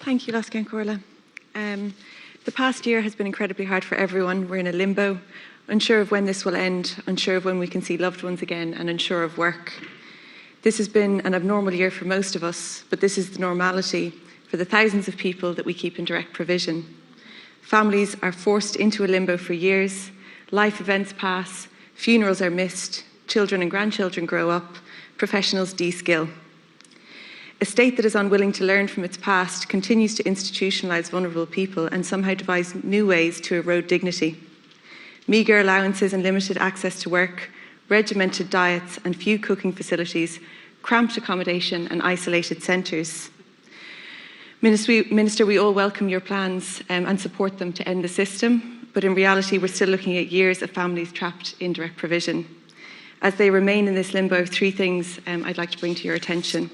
Thank you, Lasca and Corla. The past year has been incredibly hard for everyone. We're in a limbo, unsure of when this will end, unsure of when we can see loved ones again, and unsure of work. This has been an abnormal year for most of us, but this is the normality for the thousands of people that we keep in direct provision. Families are forced into a limbo for years, life events pass, funerals are missed, children and grandchildren grow up, professionals de-skill. A state that is unwilling to learn from its past continues to institutionalise vulnerable people and somehow devise new ways to erode dignity. Meagre allowances and limited access to work, regimented diets and few cooking facilities, cramped accommodation and isolated centres. Minister, we all welcome your plans and support them to end the system, but in reality we're still looking at years of families trapped in direct provision. As they remain in this limbo, three things I'd like to bring to your attention.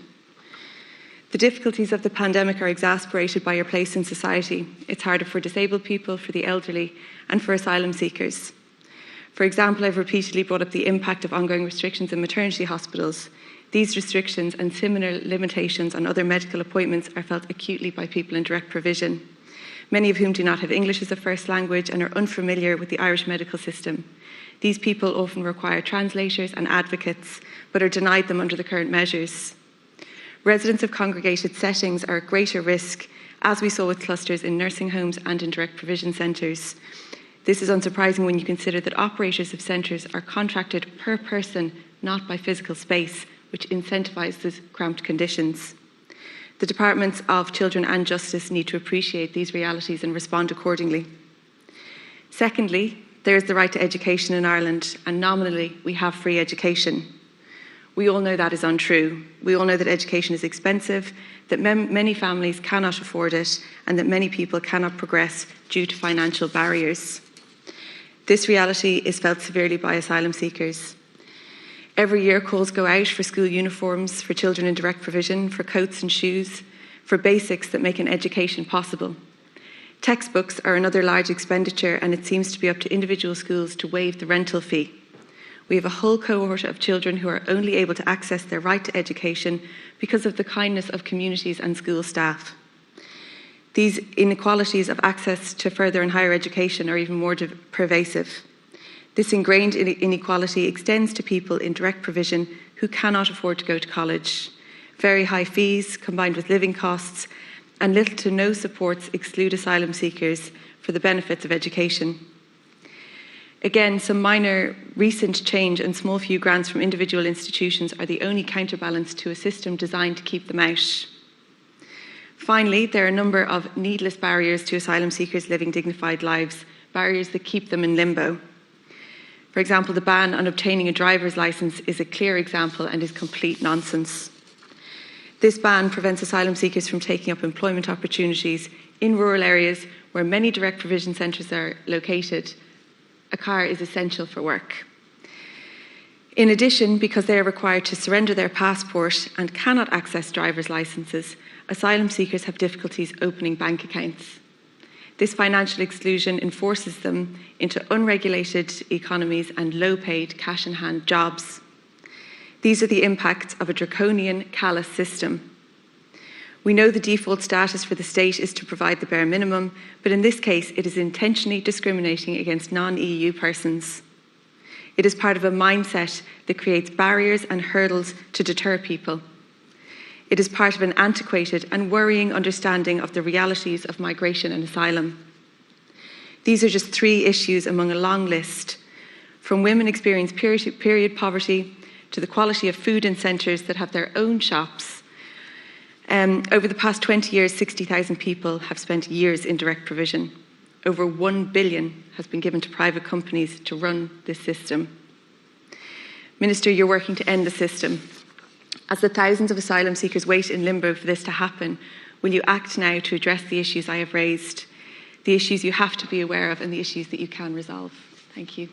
The difficulties of the pandemic are exacerbated by your place in society. It's harder for disabled people, for the elderly, and for asylum seekers. For example, I've repeatedly brought up the impact of ongoing restrictions in maternity hospitals. These restrictions and similar limitations on other medical appointments are felt acutely by people in direct provision, many of whom do not have English as a first language and are unfamiliar with the Irish medical system. These people often require translators and advocates, but are denied them under the current measures. Residents of congregated settings are at greater risk, as we saw with clusters in nursing homes and in direct provision centres. This is unsurprising when you consider that operators of centres are contracted per person, not by physical space, which incentivises cramped conditions. The Departments of Children and Justice need to appreciate these realities and respond accordingly. Secondly, there is the right to education in Ireland, and nominally we have free education. We all know that is untrue. We all know that education is expensive, that many families cannot afford it, and that many people cannot progress due to financial barriers. This reality is felt severely by asylum seekers. Every year calls go out for school uniforms, for children in direct provision, for coats and shoes, for basics that make an education possible. Textbooks are another large expenditure, and it seems to be up to individual schools to waive the rental fee. We have a whole cohort of children who are only able to access their right to education because of the kindness of communities and school staff. These inequalities of access to further and higher education are even more pervasive. This ingrained inequality extends to people in direct provision who cannot afford to go to college. Very high fees combined with living costs and little to no supports exclude asylum seekers for the benefits of education. Again, some minor recent change and small few grants from individual institutions are the only counterbalance to a system designed to keep them out. Finally, there are a number of needless barriers to asylum seekers living dignified lives, barriers that keep them in limbo. For example, the ban on obtaining a driver's licence is a clear example and is complete nonsense. This ban prevents asylum seekers from taking up employment opportunities in rural areas where many direct provision centres are located. A car is essential for work. In addition, because they are required to surrender their passport and cannot access driver's licences, asylum seekers have difficulties opening bank accounts. This financial exclusion enforces them into unregulated economies and low-paid, cash-in-hand jobs. These are the impacts of a draconian, callous system. We know the default status for the state is to provide the bare minimum, but in this case it is intentionally discriminating against non-EU persons. It is part of a mindset that creates barriers and hurdles to deter people. It is part of an antiquated and worrying understanding of the realities of migration and asylum. These are just three issues among a long list, from women experiencing period poverty to the quality of food in centres that have their own shops. Over the past 20 years, 60,000 people have spent years in direct provision. Over 1 billion has been given to private companies to run this system. Minister, you're working to end the system. As the thousands of asylum seekers wait in limbo for this to happen, will you act now to address the issues I have raised, the issues you have to be aware of and the issues that you can resolve? Thank you.